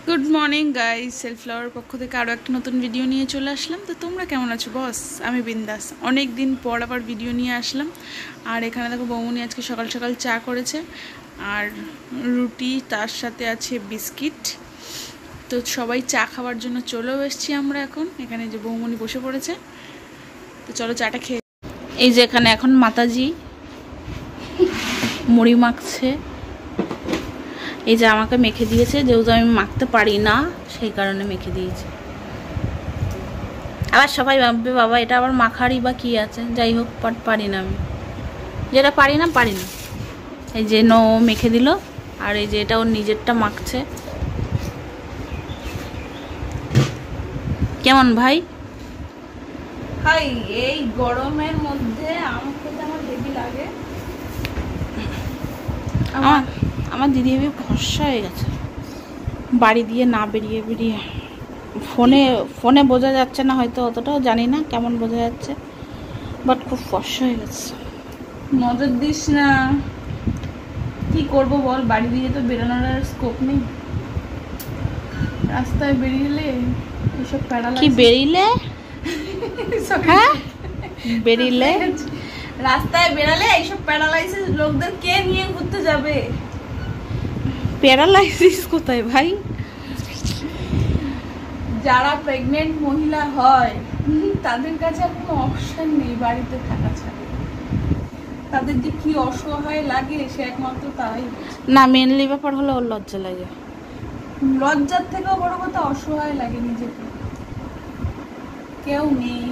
Good morning guys, self flower পক্ষ থেকে আরও একটা নতুন ভিডিও নিয়ে চলে আসলাম। তো তোমরা কেমন আছো বস? আমি বিন্দাস। অনেক দিন পর আবার ভিডিও নিয়ে আসলাম। আর এখানে দেখো বৌমনি আজকে সকাল সকাল চা করেছে আর রুটি, তার সাথে আছে বিস্কিট। তো সবাই চা খাওয়ার জন্য চলেও এসেছি আমরা এখন। এখানে যে বৌমনি বসে পড়েছে, তো চলো চাটা খেয়ে। এই যে এখানে এখন মাতাজি মুড়ি মাখছে। এই যে আমাকে মেখে দিয়েছে, যেহেতু আমি মাখতে পারি না সেই কারণে মেখে দিয়েছে। আবার সবাই ভাববে বাবা এটা আবার মাখারই বা কি আছে। যাই হোক, পারি না আমি, যেটা পারি না। এই যে মেখে দিল, আর এই যে এটা ওর নিজেরটা মাখছে। কেমন ভাই? ভাই এই গরমের মধ্যে আম খেতে আমার হেভি লাগে। আমার দিদি হেবি ফর্সা হয়ে গেছে বাড়ি দিয়ে না বেরিয়ে ফোনে বোঝা যাচ্ছে না, হয়তো অতটাও জানি না কেমন বোঝা যাচ্ছে, বাট খুব ফর্সা হয়ে গেছে। নজর দিস না, কি করব বল, বাড়ি দিয়ে তো বেরোনোর আর স্কোপ নেই। রাস্তায় বেরিয়ে এসব প্যারালাইসিস। কি বেরিয়ে? হ্যাঁ বেরিয়ে রাস্তায় বেরালে এইসব প্যারালাইসিস লোকদের কে নিয়ে ঘুরতে যাবে? প্যারালাইসিস কোথায় ভাই? যারা প্রেগনেন্ট মহিলা হয় তাদের কাছে কোনো অপশন নেই বাড়িতে থাকা ছাড়া। তাদের যে কি অসহায় লাগে সে একমাত্র তাই না। মেনলি ব্যাপার হলো ওর লজ্জা লাগে। লজ্জার থেকেও বড় কথা অসহায় লাগে নিজেকে। কেউ নেই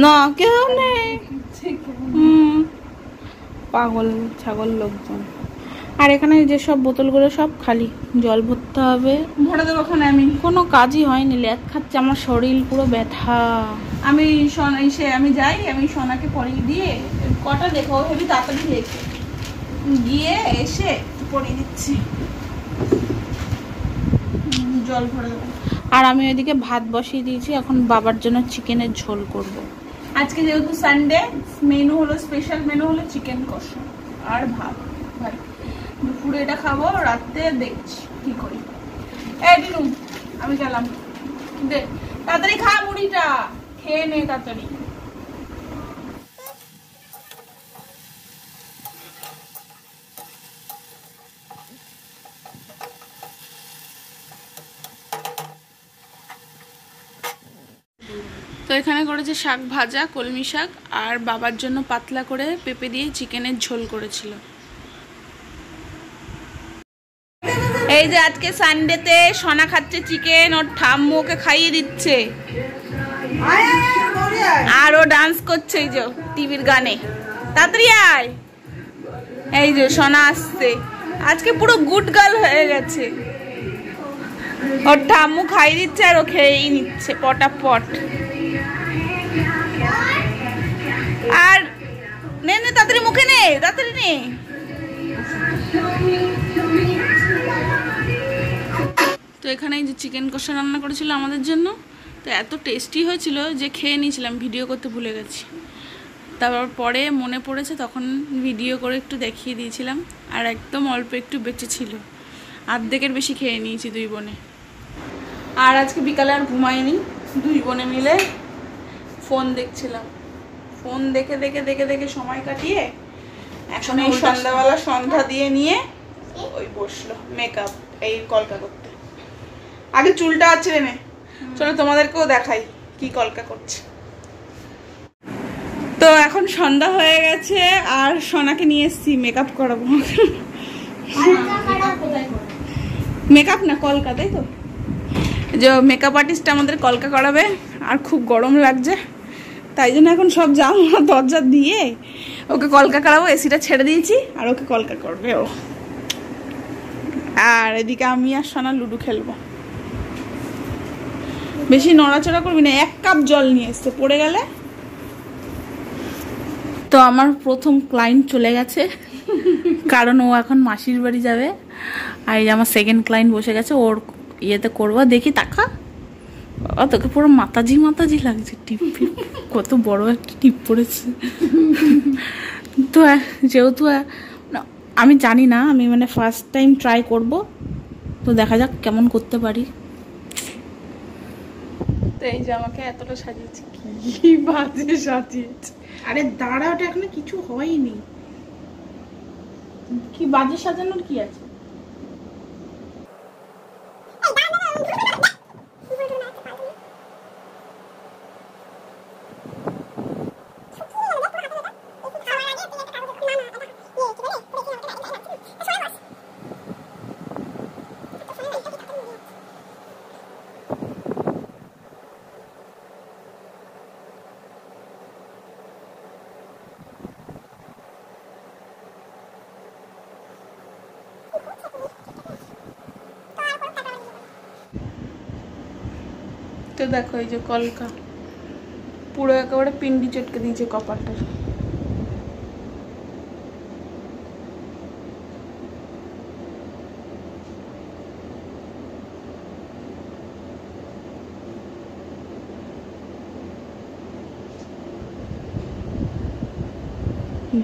না, কেউ নেই, পাগল ছাগল লোকজন। আর এখানে যেসব বোতলগুলো সব খালি, জল ভরতে হবে। ভরে দেবো ওখানে। আমি কোনো কাজই হয়নি, ল্যাদ খাচ্ছে, আমার শরীর পুরো ব্যথা। আমি যাই, আমি সোনাকে পরিয়ে দিয়ে কটা দেখো হেবি তাড়াতাড়ি লেখে গিয়ে এসে পরিয়ে দিচ্ছি, জল ভরে দেবো। আর আমি ওইদিকে ভাত বসিয়ে দিয়েছি, এখন বাবার জন্য চিকেনের ঝোল করব। আজকে যেহেতু সানডে, মেনু হলো স্পেশাল মেনু হলো চিকেন কষা আর ভাত। ভাই দুপুরে এটা খাবো, রাতে দেখছি কি করি। এই দিনু আমি গেলাম, দে তাড়াতাড়ি খা, মুড়িটা খেয়ে নে তাড়াতাড়ি। তো এখানে করেছে শাক ভাজা, কলমি শাক, আর বাবার জন্য পাতলা করে পেঁপে দিয়ে চিকেনের ঝোল করেছিল। এই যে আজকে সানডেতে সোনা খাচ্ছে চিকেন, ওর ঠাম্মু ওকে খাইয়ে দিচ্ছে আর ও ডান্স করছে এই যে টিভির গানে। তাড়াতাড়ি আয়। এই যে সোনা আসছে, আজকে পুরো গুড গার্ল হয়ে গেছে। ওর ঠাম্মু খাইয়ে দিচ্ছে আর ও খেয়েই নিচ্ছে পটাপট। আর নে নে তাড়াতাড়ি মুখে নে, তাড়াতাড়ি নে। তো এখানে যে চিকেন কষা রান্না করেছিল আমাদের জন্য, তো এত টেস্টি হয়েছিল যে খেয়ে নিয়েছিলাম, ভিডিও করতে ভুলে গেছি। তারপর পরে মনে পড়েছে, তখন ভিডিও করে একটু দেখিয়ে দিয়েছিলাম। আর একদম অল্প একটু বেঁচে ছিল, অর্ধেকের বেশি খেয়ে নিয়েছি দুই বোনে। আর আজকে বিকালে আর ঘুমাইনি, দুই বোনে মিলে ফোন দেখছিলাম। ফোন দেখে দেখে দেখে দেখে সময় কাটিয়ে এখন এই সন্ধ্যাবেলা সন্ধ্যা দিয়ে নিয়ে ওই বসলো মেকআপ, এই কলকা করতে। আগে চুলটা আছে রে, চলো তোমাদেরকেও দেখাই কি কলকা করছে। তো এখন সন্ধ্যা হয়ে গেছে আর সোনাকে নিয়ে এসছি মেকআপ করাবো। মেকআপ না কলকা, তাই তো? যে মেকআপ আর্টিস্ট আমাদের কলকা করাবে, আর খুব গরম লাগছে তাই জন্য এখন সব জানলা দরজা দিয়ে ওকে কলকা করাবো। এসিটা ছেড়ে দিয়েছি আর ওকে কলকা করবে ও। আর এদিকে আমি আর সোনা লুডো খেলবো। বেশি নড়াচড়া করবি না, 1 কাপ জল নিয়ে এসছে, পড়ে গেলে। তো আমার প্রথম ক্লায়েন্ট চলে গেছে, কারণ ও এখন মাসির বাড়ি যাবে। আর এই যে আমার সেকেন্ড ক্লায়েন্ট বসে গেছে, ওর ইয়েতে করবো। দেখি তাকা, তোকে পুরো মাতাজি মাতাজি লাগছে। টিপ কত বড় একটা টিপ পড়েছে। তো যেহেতু আমি জানি না, আমি মানে ফার্স্ট টাইম ট্রাই করব, তো দেখা যাক কেমন করতে পারি। তো এই যে আমাকে এতটা সাজিয়েছে, কি বাজে সাজিয়েছে। আরে দাঁড়া, ওটা এখনো কিছু হয়নি। কি বাজে সাজানোর কি আছে? তো দেখো এই যে কলকা পুরো একেবারে পিন্ডি চটকে দিয়েছে কপালটার।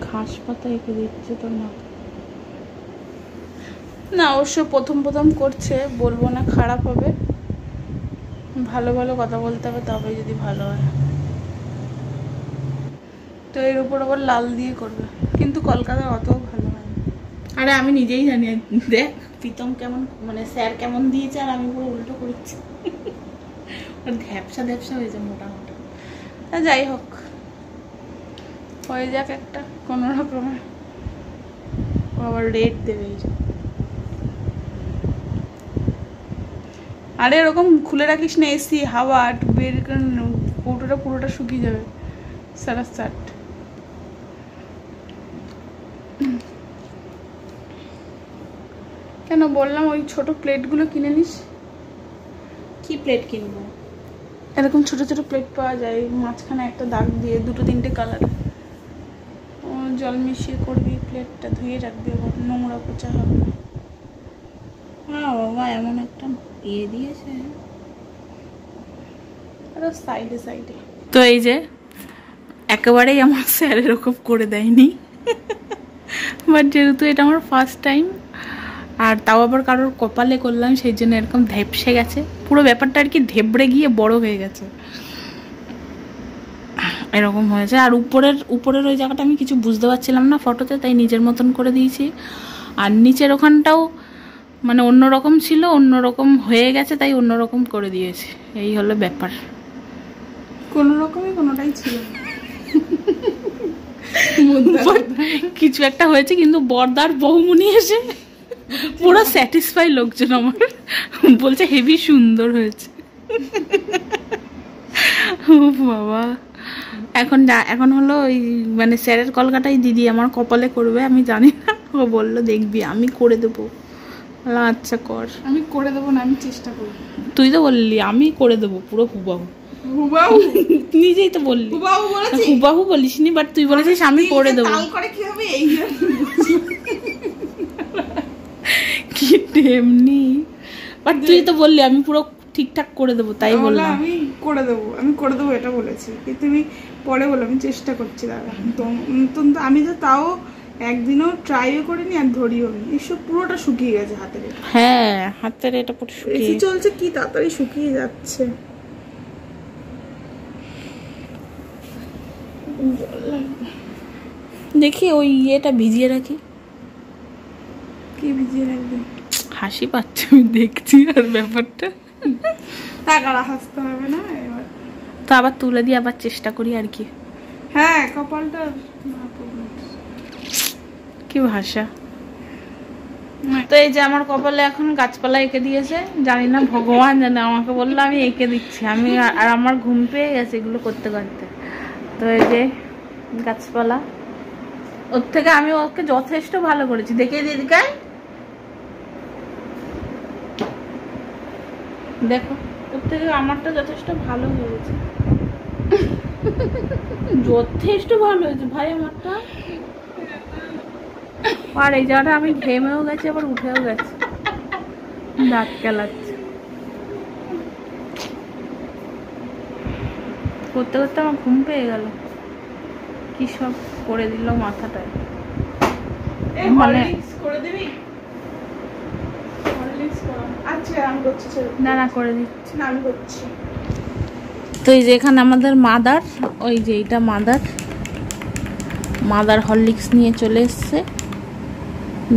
ঘাস পাতা এঁকে দিচ্ছে তোর মাথা। না অবশ্য প্রথম প্রথম করছে, বলবো না খারাপ হবে, ভালো ভালো কথা বলতে হবে, তবে যদি ভালো হয়। তো এর উপর আবার লাল দিয়ে করবে, কিন্তু কলকাতার অত ভালো হয় না। আরে আমি নিজেই জানি। দেখ প্রীতম কেমন, মানে স্যার কেমন দিয়েছে, আর আমি পুরো উল্টো করেছি। ধ্যাপসা ধ্যাপসা হয়েছে মোটা মোটা। তা যাই হোক, হয়ে যাক একটা কোনো রকমে। আবার রেট দেবে এই যে। আরে এরকম খুলে রাখিস না, এসি হাওয়া বের কৌটোটা পুরোটা শুকিয়ে যাবে। সারা শার্ট কেন বললাম ওই ছোট প্লেটগুলো কিনে নিস। কি প্লেট কিনবো? এরকম ছোট ছোট প্লেট পাওয়া যায়, মাঝখানে একটা দাগ দিয়ে দুটো তিনটে কালার। জল মিশিয়ে করবি, প্লেটটা ধুয়ে রাখবি, আবার নোংরা পচা হবে না। হ্যাঁ বাবা, এমন একটা ইয়ে দিয়েছে। আর সাইডে সাইডে। তো এই যে একেবারেই আমার স্যার এরকম করে দেয়নি, বাট যেহেতু এটা আমার ফার্স্ট টাইম, আর তাও আবার কারোর কপালে করলাম, সেই জন্য এরকম ধেপসে গেছে পুরো ব্যাপারটা, আর কি ধেবড়ে গিয়ে বড় হয়ে গেছে এরকম হয়েছে। আর উপরের ওই জায়গাটা আমি কিছু বুঝতে পারছিলাম না ফটোতে, তাই নিজের মতন করে দিয়েছি। আর নিচের ওখানটাও মানে অন্যরকম ছিল, অন্যরকম হয়ে গেছে, তাই অন্যরকম করে দিয়েছি। এই হলো ব্যাপার। কোনো রকমই কোনোটাই ছিল না। কিছু একটা হয়েছে, কিন্তু বরদার বৌমনি এসে পুরো স্যাটিসফাই লোকজন আমার, বলছে হেভি সুন্দর হয়েছে। ও বাবা, এখন হলো ওই মানে স্যারের কলকাতাই দিদি আমার কপালে করবে, আমি জানি না। ও বললো দেখবি আমি করে দেবো। আচ্ছা কর। আমি করে দেবো না, আমি চেষ্টা করবো। তুই তো বললি আমি করে দেবো পুরো হুবাহু। হুবাহু নিজেই তো বললি। হুবাহু বলেছি? হুবাহু বলিসনি, বাট তুই বলেছিস আমি করে দেবো। তাল করে কি হবে এই কি তেমনি, বাট তুই তো বললি আমি পুরো ঠিকঠাক করে দেবো, তাই বললাম। আমি করে দেবো এটা বলেছি, কিন্তু তুমি পরে বলো আমি চেষ্টা করছি দাদা। তো আমি তো তাও একদিনও ট্রাইও করিনি আর ধরিও নি। এসব পুরোটা শুকিয়ে গেছে হাতের। হ্যাঁ হাতের এটা পুরো শুকিয়ে এসি চলছে, কি তাড়াতাড়ি শুকিয়ে যাচ্ছে। দেখি ওই ইয়েটা ভিজিয়ে রাখি। কি ভিজিয়ে রাখবে? হাসি পাচ্ছে আমি দেখছি, আর ব্যাপারটা টাকাটা হাসতে হবে না এবার। তো আবার তুলে দিয়ে আবার চেষ্টা করি আর কি। হ্যাঁ কপালটা কি ভাষা। তো এই যে আমার কপালে এখন গাছপালা এঁকে দিয়েছে, জানি না ভগবান জানে, আমাকে বললো আমি এঁকে দিচ্ছি। আমি আর আমার ঘুম পেয়ে গেছে এগুলো করতে করতে। তো এই যে গাছপালা, ওর থেকে আমি ওকে যথেষ্ট ভালো করেছি। দেখে দিদিকে দেখো, ওর থেকে আমারটা যথেষ্ট ভালো হয়েছে। যথেষ্ট ভালো হয়েছে ভাই আমারটা। আর এই জায়গাটা আমি ঘেমেও গেছি, আবার উঠেও গেছে, দাঁত কেলাচ্ছে। করতে করতে আমার ঘুম পেয়ে গেল, কি সব করে দিল মাথাটায়। মানে করে দিবি? আচ্ছা আমি করছি, না না করে দিচ্ছি। না আমি করছি। তো এই যে এখানে আমাদের মাদার, ওই যে এটা মাদার হরলিক্স নিয়ে চলে এসছে,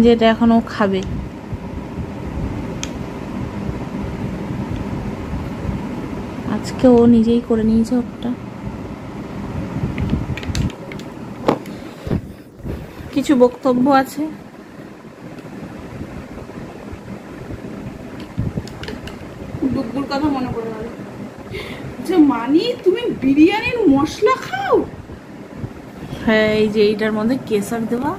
যেটা এখন ও খাবে। আজকে ও নিজেই করে নিয়েছে ওটা। কিছু বক্তব্য আছে? ডুগুর কথা মনে পড়ে গেল যে মানি তুমি বিরিয়ানির মশলা খাও? হ্যাঁ, এই যে এইটার মধ্যে কেশর দেওয়া,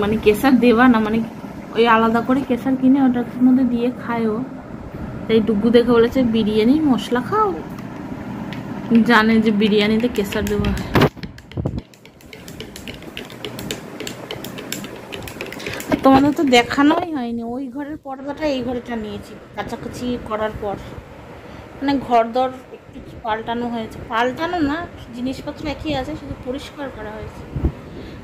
মানে কেশর দেওয়া না, মানে ওই আলাদা করে কেশর কিনে ওটার মধ্যে দিয়ে খায় ও। তাই ডুগু দেখে বলেছে বিরিয়ানির মশলা খাও, জানে যে বিরিয়ানিতে কেশর দেওয়া হয়। তোমাদের তো দেখানোই হয়নি, ওই ঘরের পর্দাটা এই ঘরেটা নিয়েছি কাছাকাছি করার পর। মানে ঘরদর একটু পাল্টানো হয়েছে, পাল্টানো না, জিনিসপত্র একই আছে, শুধু পরিষ্কার করা হয়েছে।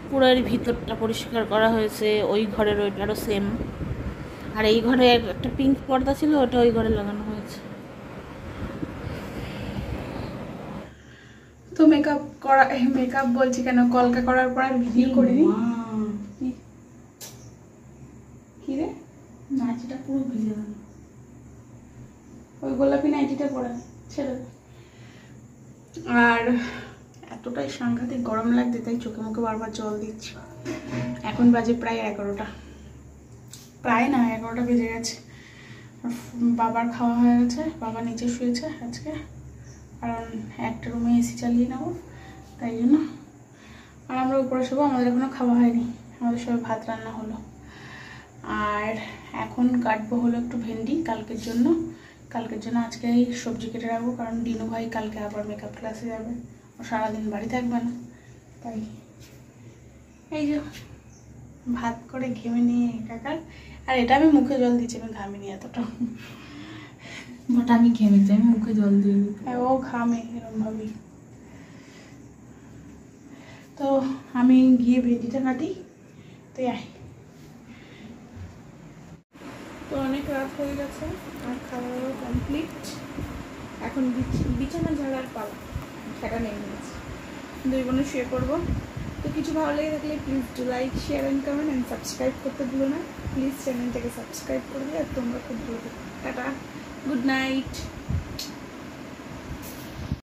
পুরো এর ভিতরটা পরিষ্কার করা হয়েছে, ওই ঘরের ওইটারও সেম। আর এই ঘরে একটা পিঙ্ক পর্দা ছিল, ওটা ওই ঘরে লাগানো হয়েছে। তো মেকআপ বলছি কেন, কলকা করার পর আর ভিডিও করিনি। কি রে, নাইটিটা পুরো ভিজে গেল। ওই গোলাপি নাইটিটা পরে ছেড়ে দে। আর এতটাই সাংঘাতিক গরম লাগছে, তাই চোখে মুখে বারবার জল দিচ্ছি। এখন বাজে প্রায় 11টা, প্রায় না 11টা বেজে গেছে। বাবার খাওয়া হয়ে গেছে, বাবা নিচে শুয়েছে আজকে, কারণ একটা রুমে এসি চালিয়ে নেবো তাই জন্য। আর আমরা উপরে শোবো, আমাদের এখনো খাওয়া হয়নি, আমাদের সবাই ভাত রান্না হলো। আর এখন কাটবো হলো একটু ভেন্ডি কালকের জন্য আজকেই সবজি কেটে রাখবো, কারণ দিনু ভাই কালকে আবার মেকআপ ক্লাসে যাবে, ও সারাদিন বাড়ি থাকবে না। তাই এই যে ভাত করে ঘেমে নিয়ে একাকার। আর এটা আমি মুখে জল দিচ্ছি, আমি ঘামিনি এতটা। বাট আমি ঘেমেছি, আমি মুখে জল দিয়ে দিই। হ্যাঁ, ও ঘামে এরকম ভাবেই। তো আমি গিয়ে ভেন্ডিটা কাটি, তো আয়। তো অনেক রাত হয়ে গেছে, আর খাওয়া দাওয়া কমপ্লিট। এখন বিছানা ঝাড়ার পালা, সেটা নেই নিয়েছি, 2 বোনে শুয়ে পড়বো। তো কিছু ভালো লেগে থাকলে please do like, share and comment and subscribe করতে ভুলো না। প্লিজ চ্যানেলটাকে সাবস্ক্রাইব করবে, আর তোমরা খুব ভালো থাকো। Tata, good night.